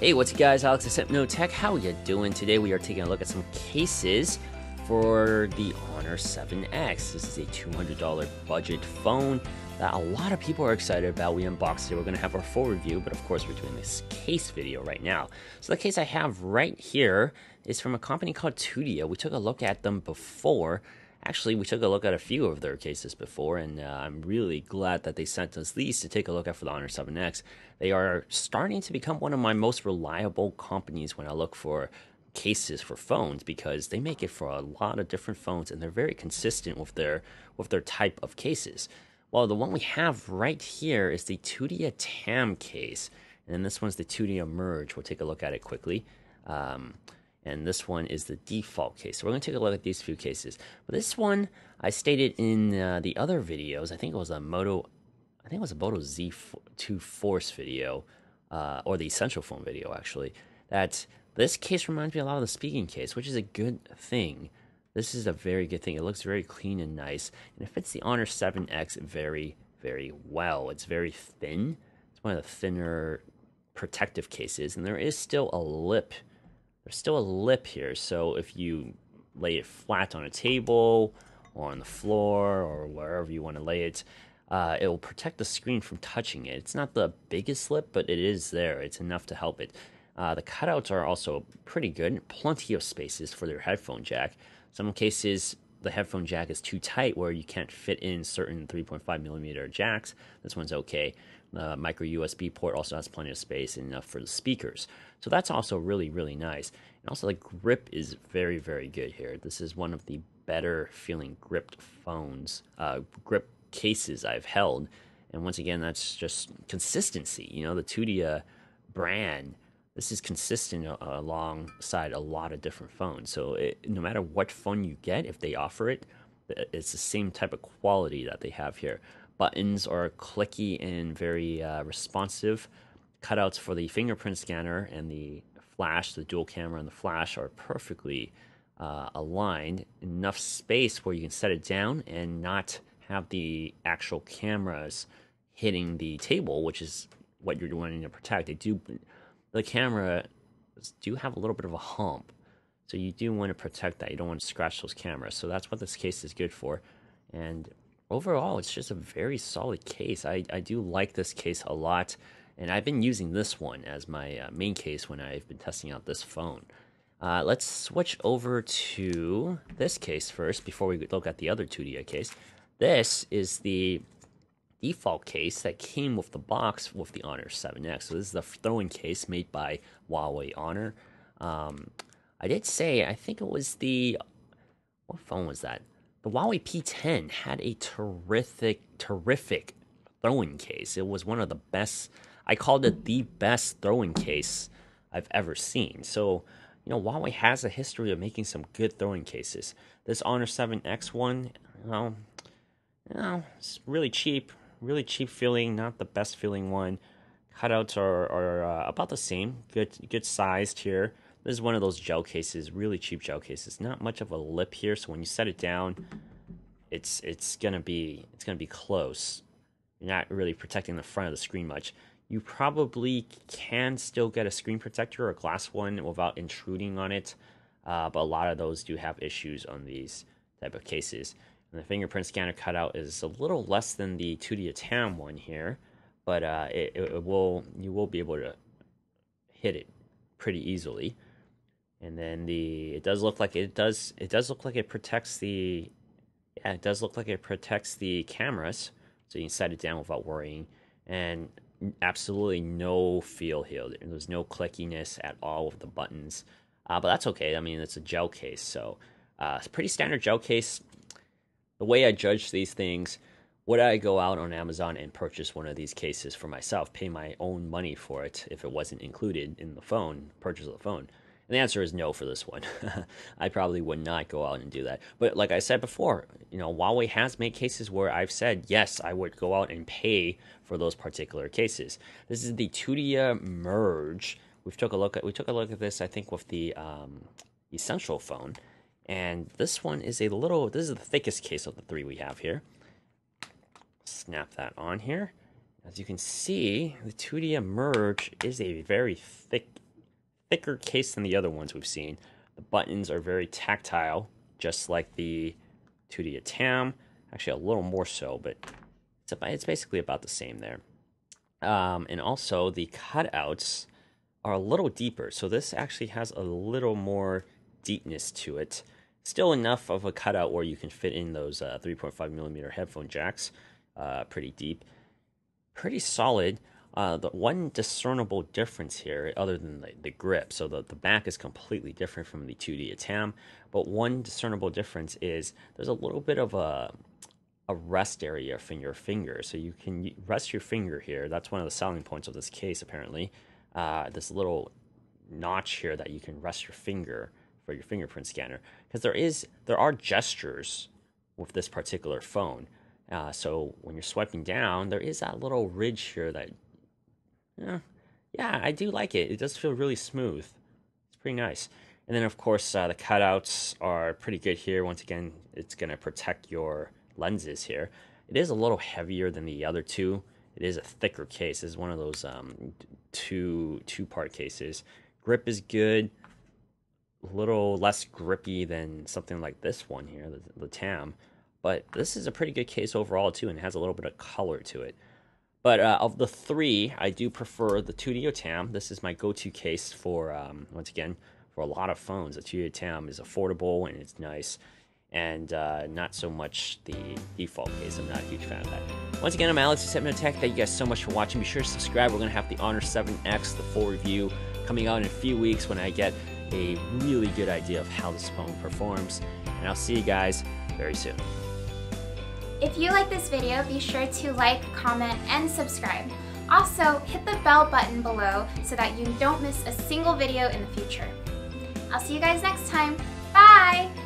Hey, what's up guys, Alex at Hypnotech. How you doing? Today we are taking a look at some cases for the Honor 7X. This is a $200 budget phone that a lot of people are excited about. We unboxed it. We're going to have our full review, but of course we're doing this case video right now. So the case I have right here is from a company called TUDIA. We took a look at them before. Actually, we took a look at a few of their cases before, and I'm really glad that they sent us these to take a look at for the Honor 7X. They are starting to become one of my most reliable companies when I look for cases for phones, because they make it for a lot of different phones, and they're very consistent with their type of cases. Well, the one we have right here is the TUDIA TAM case, and then this one's the TUDIA Merge. We'll take a look at it quickly. And this one is the default case. So we're going to take a look at these few cases. But this one, I stated in the other videos, I think it was a Moto Z2 Force video, or the Essential Phone video actually, that this case reminds me a lot of the speaking case, which is a good thing. This is a very good thing. It looks very clean and nice, and it fits the Honor 7X very, very well. It's very thin. It's one of the thinner protective cases, and there is still a lip. There's still a lip here, so if you lay it flat on a table or on the floor or wherever you want to lay it, it will protect the screen from touching it. It's not the biggest lip, but it is there. It's enough to help it. The cutouts are also pretty good. Plenty of spaces for their headphone jack. Some cases, the headphone jack is too tight where you can't fit in certain 3.5mm jacks. This one's okay. The micro USB port also has plenty of space and enough for the speakers. So that's also really, really nice. And also the grip is very, very good here. This is one of the better feeling gripped phones, grip cases I've held. And once again, that's just consistency. You know, the TUDIA brand, this is consistent alongside a lot of different phones. So no matter what phone you get, if they offer it, it's the same type of quality that they have here. Buttons are clicky and very responsive. Cutouts for the fingerprint scanner and the flash, the dual camera and the flash, are perfectly aligned. Enough space where you can set it down and not have the actual cameras hitting the table, which is what you're wanting to protect. The camera do have a little bit of a hump, so you do want to protect that. You don't want to scratch those cameras. So that's what this case is good for. And overall, it's just a very solid case. I do like this case a lot, and I've been using this one as my main case when I've been testing out this phone. Let's switch over to this case first before we look at the other TUDIA case. This is the default case that came with the box with the Honor 7X. So this is the throw-in case made by Huawei Honor. I did say, I think it was what phone was that? The Huawei P10 had a terrific throw-in case. It was one of the best. I called it the best throw-in case I've ever seen. So, you know, Huawei has a history of making some good throwing cases. This Honor 7X one, it's really cheap feeling, not the best feeling one. Cutouts are about the same, good sized here. This is one of those gel cases, really cheap gel cases. Not much of a lip here, so when you set it down, it's gonna be close. You're not really protecting the front of the screen much. You probably can still get a screen protector or a glass one without intruding on it, but a lot of those do have issues on these type of cases. And the fingerprint scanner cutout is a little less than the TUDIA TAM one here, but you will be able to hit it pretty easily. And then it does look like it protects the cameras, so you can set it down without worrying. And absolutely no feel here. There's no clickiness at all with the buttons, but that's okay. I mean, it's a gel case, so it's a pretty standard gel case. The way I judge these things, would I go out on Amazon and purchase one of these cases for myself, pay my own money for it if it wasn't included in the purchase of the phone? And the answer is no for this one. I probably would not go out and do that. But like I said before, you know, Huawei has made cases where I've said, yes, I would go out and pay for those particular cases. This is the TUDIA Merge. We took a look at this, I think, with the Essential phone. And this one is this is the thickest case of the three we have here. Snap that on here. As you can see, the TUDIA Merge is a very thick thicker case than the other ones we've seen. The buttons are very tactile, just like the TUDIA TAM. Actually, a little more so, but it's basically about the same there. And also, the cutouts are a little deeper, so this actually has a little more deepness to it. Still enough of a cutout where you can fit in those 3.5mm headphone jacks, pretty deep. Pretty solid. The one discernible difference here, other than the grip, so the back is completely different from the TUDIA TAM, but one discernible difference is there's a little bit of a rest area from your finger, so you can rest your finger here. That's one of the selling points of this case, apparently. This little notch here that you can rest your finger for your fingerprint scanner, because there are gestures with this particular phone. So when you're swiping down, there is that little ridge here that, yeah, I do like it. It does feel really smooth. It's pretty nice. And then, of course, the cutouts are pretty good here. Once again, it's going to protect your lenses here. It is a little heavier than the other two. It is a thicker case. This is one of those two-part cases. Grip is good. A little less grippy than something like this one here, the TAM. But this is a pretty good case overall, too, and has a little bit of color to it. But of the three, I do prefer the TUDIA TAM. This is my go-to case for, once again, for a lot of phones. The TUDIA TAM is affordable and it's nice, and not so much the default case. I'm not a huge fan of that. Once again, I'm Alex with Hypnotech. Thank you guys so much for watching. Be sure to subscribe. We're going to have the Honor 7X, the full review, coming out in a few weeks when I get a really good idea of how this phone performs. And I'll see you guys very soon. If you like this video, be sure to like, comment, and subscribe. Also, hit the bell button below so that you don't miss a single video in the future. I'll see you guys next time. Bye!